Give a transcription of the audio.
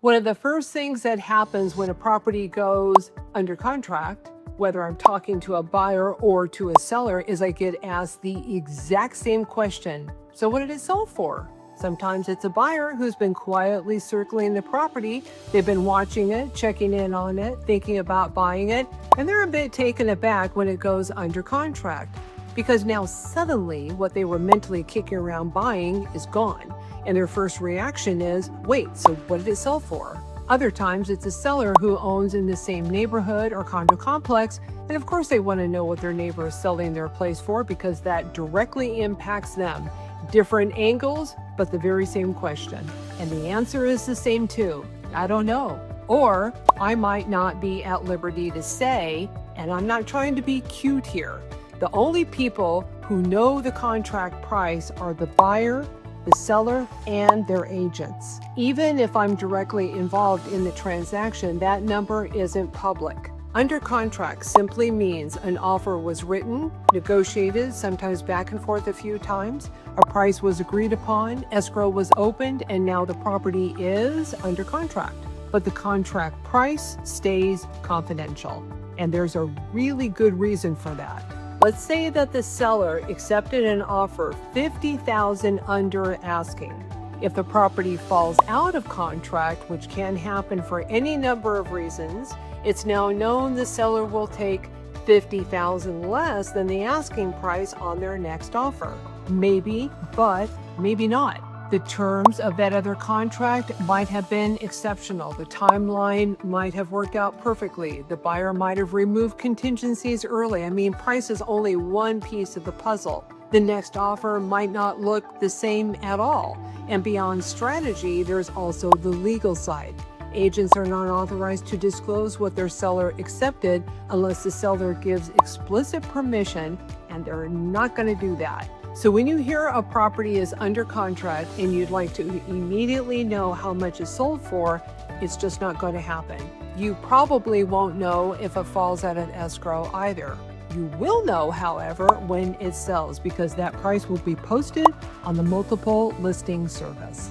One of the first things that happens when a property goes under contract, whether I'm talking to a buyer or to a seller, is I get asked the exact same question. So what did it sell for? Sometimes it's a buyer who's been quietly circling the property. They've been watching it, checking in on it, thinking about buying it, and they're a bit taken aback when it goes under contract, because now suddenly what they were mentally kicking around buying is gone. And their first reaction is, wait, so what did it sell for? Other times it's a seller who owns in the same neighborhood or condo complex, and of course they want to know what their neighbor is selling their place for, because that directly impacts them. Different angles, but the very same question. And the answer is the same too. I don't know. Or I might not be at liberty to say, and I'm not trying to be cute here. The only people who know the contract price are the buyer, the seller, and their agents. Even if I'm directly involved in the transaction, that number isn't public. Under contract simply means an offer was written, negotiated, sometimes back and forth a few times, a price was agreed upon, escrow was opened, and now the property is under contract. But the contract price stays confidential, and there's a really good reason for that. Let's say that the seller accepted an offer $50,000 under asking. If the property falls out of contract, which can happen for any number of reasons, it's now known the seller will take $50,000 less than the asking price on their next offer. Maybe, but maybe not. The terms of that other contract might have been exceptional. The timeline might have worked out perfectly. The buyer might have removed contingencies early. Price is only one piece of the puzzle. The next offer might not look the same at all. And beyond strategy, there's also the legal side. Agents are not authorized to disclose what their seller accepted unless the seller gives explicit permission, and they're not going to do that. So when you hear a property is under contract and you'd like to immediately know how much it's sold for, it's just not going to happen. You probably won't know if it falls out of escrow either. You will know, however, when it sells, because that price will be posted on the multiple listing service.